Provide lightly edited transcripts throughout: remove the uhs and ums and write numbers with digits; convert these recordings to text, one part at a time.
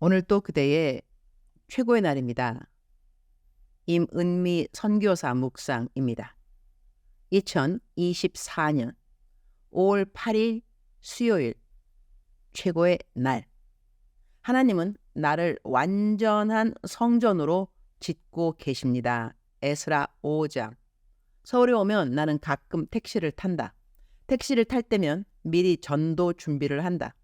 오늘 또 그대의 최고의 날입니다. 임은미 선교사 묵상입니다. 2024년 5월 8일 수요일 최고의 날. 하나님은 나를 완전한 성전으로 짓고 계십니다. 에스라 5장. 서울에 오면 나는 가끔 택시를 탄다. 택시를 탈 때면 미리 전도 준비를 한다.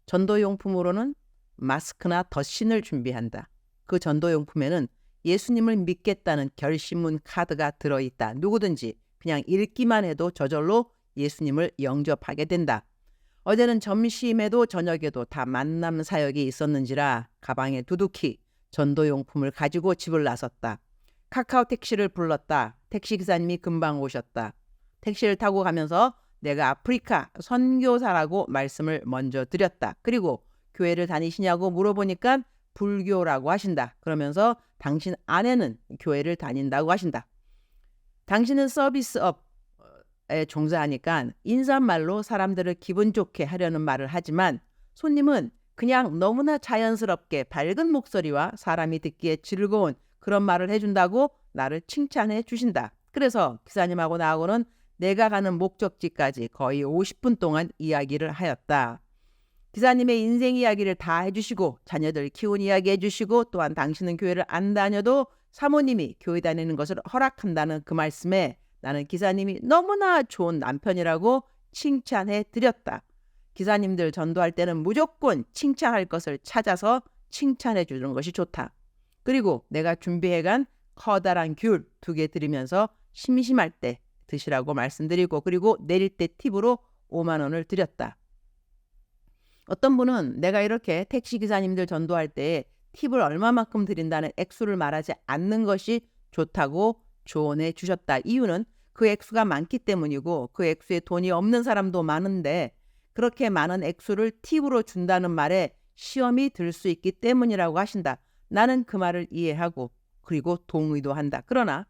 전도용품으로는 마스크나 덧신을 준비한다. 그 전도용품에는 예수님을 믿겠다는 결심문 카드가 들어있다. 누구든지 그냥 읽기만 해도 저절로 예수님을 영접하게 된다. 어제는 점심에도 저녁에도 다 만남 사역이 있었는지라 가방에 두둑히 전도용품을 가지고 집을 나섰다. 카카오 택시를 불렀다. 택시기사님이 금방 오셨다. 택시를 타고 가면서 내가 아프리카 선교사라고 말씀을 먼저 드렸다. 그리고 교회를 다니시냐고 물어보니까 불교라고 하신다. 그러면서 당신 아내는 교회를 다닌다고 하신다. 당신은 서비스업에 종사하니까 인사말로 사람들을 기분 좋게 하려는 말을 하지만 손님은 그냥 너무나 자연스럽게 밝은 목소리와 사람이 듣기에 즐거운 그런 말을 해준다고 나를 칭찬해 주신다. 그래서 기사님하고 나하고는 내가 가는 목적지까지 거의 50분 동안 이야기를 하였다. 기사님의 인생 이야기를 다 해주시고 자녀들 키운 이야기 해주시고 또한 당신은 교회를 안 다녀도 사모님이 교회 다니는 것을 허락한다는 그 말씀에 나는 기사님이 너무나 좋은 남편이라고 칭찬해 드렸다. 기사님들 전도할 때는 무조건 칭찬할 것을 찾아서 칭찬해 주는 것이 좋다. 그리고 내가 준비해간 커다란 귤 2개 드리면서 심심할 때 드시라고 말씀드리고 그리고 내릴 때 팁으로 5만 원을 드렸다. 어떤 분은 내가 이렇게 택시기사님들 전도할 때 팁을 얼마만큼 드린다는 액수를 말하지 않는 것이 좋다고 조언해 주셨다. 이유는 그 액수가 많기 때문이고 그 액수에 돈이 없는 사람도 많은데 그렇게 많은 액수를 팁으로 준다는 말에 시험이 들 수 있기 때문이라고 하신다. 나는 그 말을 이해하고 그리고 동의도 한다. 그러나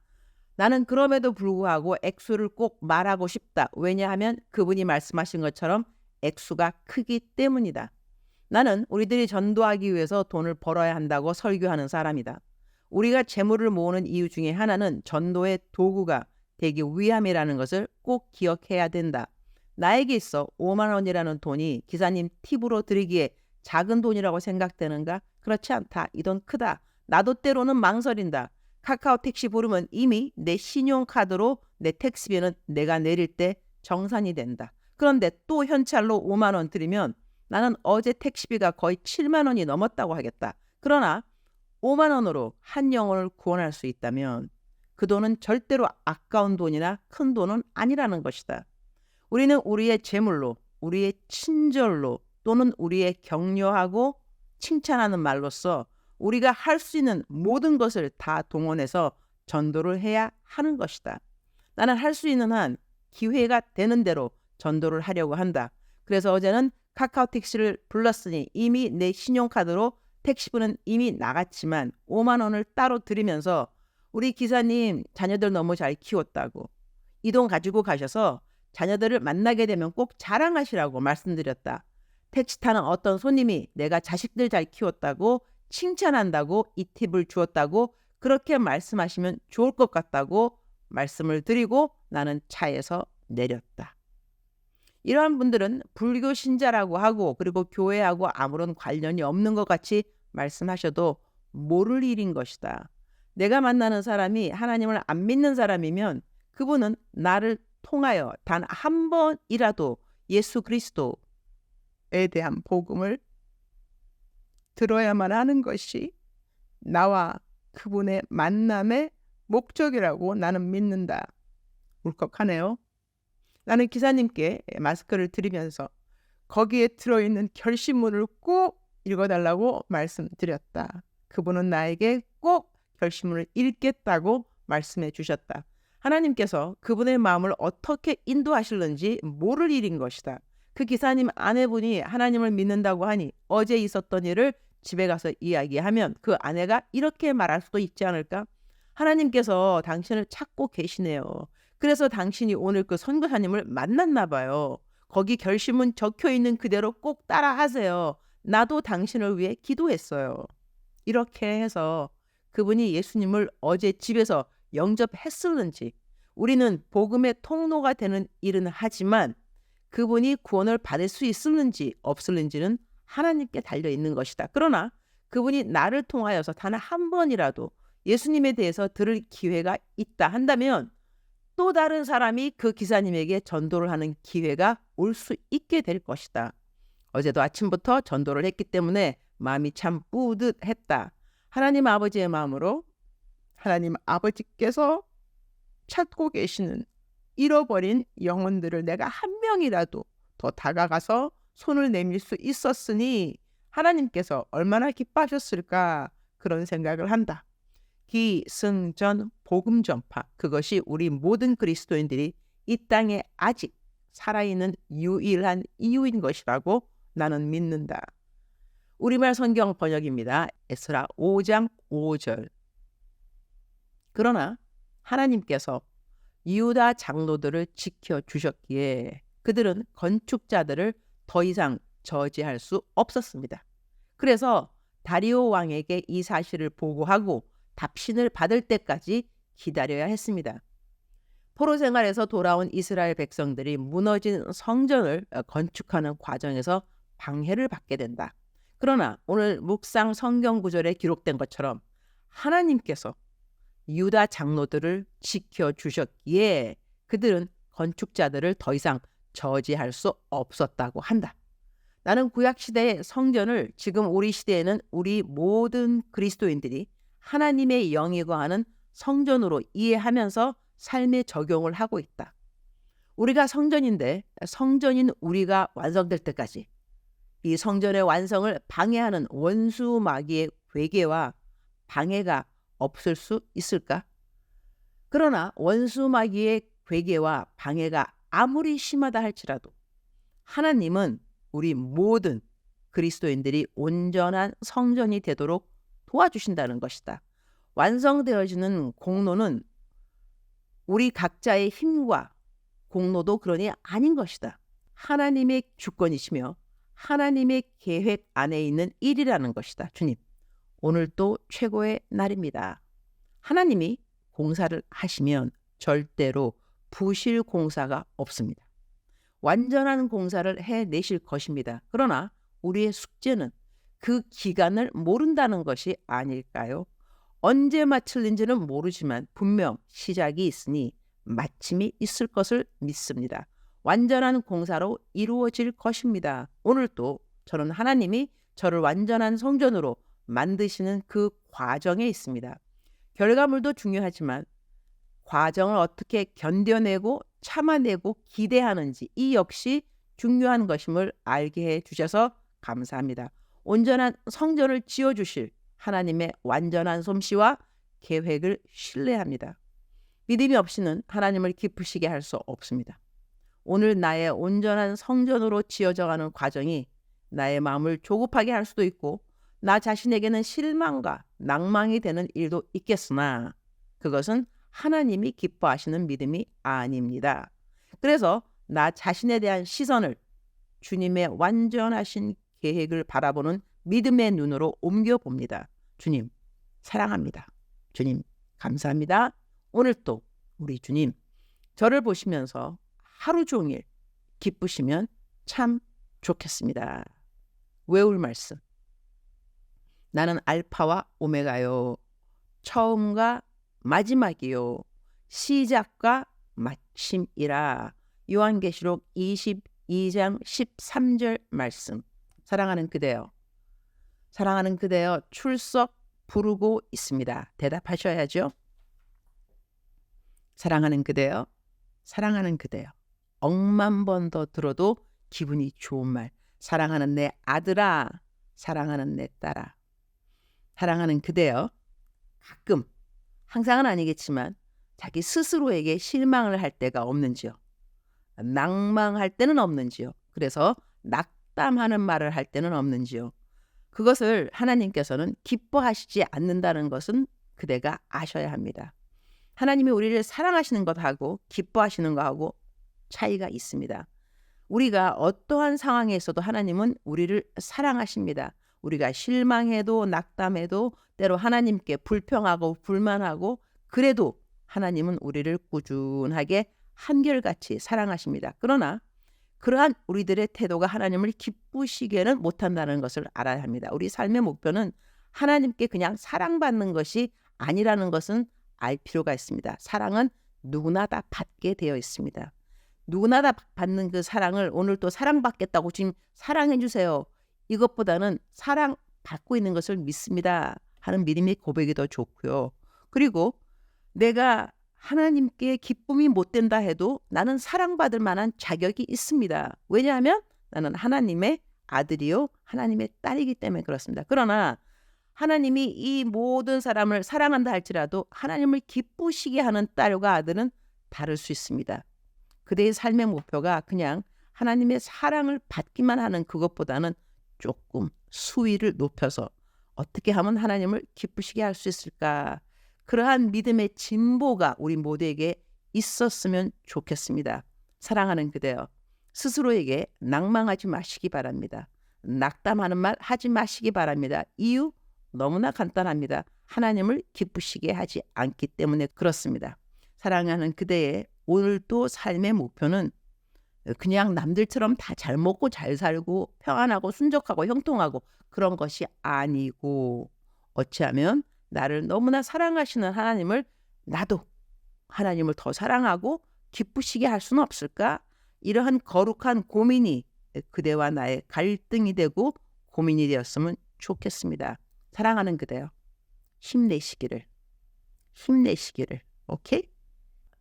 나는 그럼에도 불구하고 액수를 꼭 말하고 싶다. 왜냐하면 그분이 말씀하신 것처럼 액수가 크기 때문이다. 나는 우리들이 전도하기 위해서 돈을 벌어야 한다고 설교하는 사람이다. 우리가 재물을 모으는 이유 중에 하나는 전도의 도구가 되기 위함이라는 것을 꼭 기억해야 된다. 나에게 있어 5만 원이라는 돈이 기사님 팁으로 드리기에 작은 돈이라고 생각되는가? 그렇지 않다. 이 돈 크다. 나도 때로는 망설인다. 카카오 택시 부르면 이미 내 신용카드로 내 택시비는 내가 내릴 때 정산이 된다. 그런데 또 현찰로 5만 원 드리면 나는 어제 택시비가 거의 7만 원이 넘었다고 하겠다. 그러나 5만 원으로 한 영혼을 구원할 수 있다면 그 돈은 절대로 아까운 돈이나 큰 돈은 아니라는 것이다. 우리는 우리의 재물로, 우리의 친절로 또는 우리의 격려하고 칭찬하는 말로써 우리가 할 수 있는 모든 것을 다 동원해서 전도를 해야 하는 것이다. 나는 할 수 있는 한 기회가 되는 대로 전도를 하려고 한다. 그래서 어제는 카카오 택시를 불렀으니 이미 내 신용카드로 택시비는 이미 나갔지만 5만 원을 따로 드리면서 우리 기사님 자녀들 너무 잘 키웠다고 이 돈 가지고 가셔서 자녀들을 만나게 되면 꼭 자랑하시라고 말씀드렸다. 택시 타는 어떤 손님이 내가 자식들 잘 키웠다고 칭찬한다고 이 팁을 주었다고 그렇게 말씀하시면 좋을 것 같다고 말씀을 드리고 나는 차에서 내렸다. 이러한 분들은 불교 신자라고 하고 그리고 교회하고 아무런 관련이 없는 것 같이 말씀하셔도 모를 일인 것이다. 내가 만나는 사람이 하나님을 안 믿는 사람이면 그분은 나를 통하여 단 한 번이라도 예수 그리스도에 대한 복음을 들어야만 하는 것이 나와 그분의 만남의 목적이라고 나는 믿는다. 울컥하네요. 나는 기사님께 마스크를 드리면서 거기에 들어있는 결심문을 꼭 읽어달라고 말씀드렸다. 그분은 나에게 꼭 결심문을 읽겠다고 말씀해 주셨다. 하나님께서 그분의 마음을 어떻게 인도하실는지 모를 일인 것이다. 그 기사님 아내분이 하나님을 믿는다고 하니 어제 있었던 일을 집에 가서 이야기하면 그 아내가 이렇게 말할 수도 있지 않을까? 하나님께서 당신을 찾고 계시네요. 그래서 당신이 오늘 그 선교사님을 만났나 봐요. 거기 결심은 적혀 있는 그대로 꼭 따라 하세요. 나도 당신을 위해 기도했어요. 이렇게 해서 그분이 예수님을 어제 집에서 영접했을는지, 우리는 복음의 통로가 되는 일은 하지만 그분이 구원을 받을 수 있을는지 없을는지는 하나님께 달려 있는 것이다. 그러나 그분이 나를 통하여서 단 한 번이라도 예수님에 대해서 들을 기회가 있다 한다면 또 다른 사람이 그 기사님에게 전도를 하는 기회가 올 수 있게 될 것이다. 어제도 아침부터 전도를 했기 때문에 마음이 참 뿌듯했다. 하나님 아버지의 마음으로 하나님 아버지께서 찾고 계시는 잃어버린 영혼들을 내가 한 명이라도 더 다가가서 손을 내밀 수 있었으니 하나님께서 얼마나 기뻐하셨을까, 그런 생각을 한다. 기승전 복음 전파, 그것이 우리 모든 그리스도인들이 이 땅에 아직 살아있는 유일한 이유인 것이라고 나는 믿는다. 우리말 성경 번역입니다. 에스라 5장 5절. 그러나 하나님께서 유다 장로들을 지켜주셨기에 그들은 건축자들을 더 이상 저지할 수 없었습니다. 그래서 다리오 왕에게 이 사실을 보고하고 답신을 받을 때까지 기다려야 했습니다. 포로 생활에서 돌아온 이스라엘 백성들이 무너진 성전을 건축하는 과정에서 방해를 받게 된다. 그러나 오늘 묵상 성경 구절에 기록된 것처럼 하나님께서 유다 장로들을 지켜주셨기에 그들은 건축자들을 더 이상 저지할 수 없었다고 한다. 나는 구약시대의 성전을 지금 우리 시대에는 우리 모든 그리스도인들이 하나님의 영이 거하는 성전으로 이해하면서 삶에 적용을 하고 있다. 우리가 성전인데 성전인 우리가 완성될 때까지 이 성전의 완성을 방해하는 원수 마귀의 괴계와 방해가 없을 수 있을까? 그러나 원수 마귀의 괴계와 방해가 아무리 심하다 할지라도 하나님은 우리 모든 그리스도인들이 온전한 성전이 되도록 도와주신다는 것이다. 완성되어지는 공로는 우리 각자의 힘과 공로도 그러니 아닌 것이다. 하나님의 주권이시며 하나님의 계획 안에 있는 일이라는 것이다. 주님, 오늘 또 최고의 날입니다. 하나님이 공사를 하시면 절대로 부실 공사가 없습니다. 완전한 공사를 해내실 것입니다. 그러나 우리의 숙제는 그 기간을 모른다는 것이 아닐까요? 언제 마칠는지는 모르지만 분명 시작이 있으니 마침이 있을 것을 믿습니다. 완전한 공사로 이루어질 것입니다. 오늘 또 저는 하나님이 저를 완전한 성전으로 만드시는 그 과정에 있습니다. 결과물도 중요하지만 과정을 어떻게 견뎌내고 참아내고 기대하는지, 이 역시 중요한 것임을 알게 해주셔서 감사합니다. 온전한 성전을 지어주실 하나님의 완전한 솜씨와 계획을 신뢰합니다. 믿음이 없이는 하나님을 기쁘시게 할 수 없습니다. 오늘 나의 온전한 성전으로 지어져가는 과정이 나의 마음을 조급하게 할 수도 있고 나 자신에게는 실망과 낭망이 되는 일도 있겠으나 그것은 하나님이 기뻐하시는 믿음이 아닙니다. 그래서 나 자신에 대한 시선을 주님의 완전하신 계획을 바라보는 믿음의 눈으로 옮겨봅니다. 주님, 사랑합니다. 주님, 감사합니다. 오늘 또 우리 주님, 저를 보시면서 하루 종일 기쁘시면 참 좋겠습니다. 외울 말씀. 나는 알파와 오메가요. 처음과 마지막이요. 시작과 마침이라. 요한계시록 22장 13절 말씀. 사랑하는 그대여. 사랑하는 그대여 출석 부르고 있습니다. 대답하셔야죠. 사랑하는 그대여. 사랑하는 그대여. 억만 번 더 들어도 기분이 좋은 말. 사랑하는 내 아들아. 사랑하는 내 딸아. 사랑하는 그대여. 가끔, 항상은 아니겠지만 자기 스스로에게 실망을 할 때가 없는지요. 낭망할 때는 없는지요. 그래서 낙담하는 말을 할 때는 없는지요. 그것을 하나님께서는 기뻐하시지 않는다는 것은 그대가 아셔야 합니다. 하나님이 우리를 사랑하시는 것하고 기뻐하시는 것하고 차이가 있습니다. 우리가 어떠한 상황에 있어도 하나님은 우리를 사랑하십니다. 우리가 실망해도 낙담해도 때로 하나님께 불평하고 불만하고 그래도 하나님은 우리를 꾸준하게 한결같이 사랑하십니다. 그러나 그러한 우리들의 태도가 하나님을 기쁘시게는 못한다는 것을 알아야 합니다. 우리 삶의 목표는 하나님께 그냥 사랑받는 것이 아니라는 것은 알 필요가 있습니다. 사랑은 누구나 다 받게 되어 있습니다. 누구나 다 받는 그 사랑을 오늘 또 사랑받겠다고 지금 사랑해 주세요. 이것보다는 사랑받고 있는 것을 믿습니다 하는 믿음의 고백이 더 좋고요. 그리고 내가 하나님께 기쁨이 못 된다 해도 나는 사랑받을 만한 자격이 있습니다. 왜냐하면 나는 하나님의 아들이요 하나님의 딸이기 때문에 그렇습니다. 그러나 하나님이 이 모든 사람을 사랑한다 할지라도 하나님을 기쁘시게 하는 딸과 아들은 다를 수 있습니다. 그대의 삶의 목표가 그냥 하나님의 사랑을 받기만 하는 그것보다는 조금 수위를 높여서 어떻게 하면 하나님을 기쁘시게 할 수 있을까? 그러한 믿음의 진보가 우리 모두에게 있었으면 좋겠습니다. 사랑하는 그대여, 스스로에게 낭망하지 마시기 바랍니다. 낙담하는 말 하지 마시기 바랍니다. 이유 너무나 간단합니다. 하나님을 기쁘시게 하지 않기 때문에 그렇습니다. 사랑하는 그대의 오늘도 삶의 목표는 그냥 남들처럼 다 잘 먹고 잘 살고 평안하고 순적하고 형통하고 그런 것이 아니고 어찌하면 나를 너무나 사랑하시는 하나님을 나도 하나님을 더 사랑하고 기쁘시게 할 수는 없을까? 이러한 거룩한 고민이 그대와 나의 갈등이 되고 고민이 되었으면 좋겠습니다. 사랑하는 그대요. 힘내시기를. 오케이?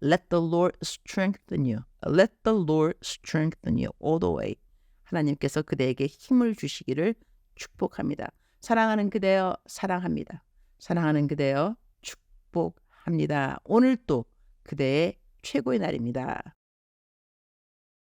Let the Lord strengthen you. Let the Lord strengthen you all the way. 하나님께서 그대에게 힘을 주시기를 축복합니다. 사랑하는 그대여 사랑합니다. 사랑하는 그대여 축복합니다. 오늘 또 그대의 최고의 날입니다.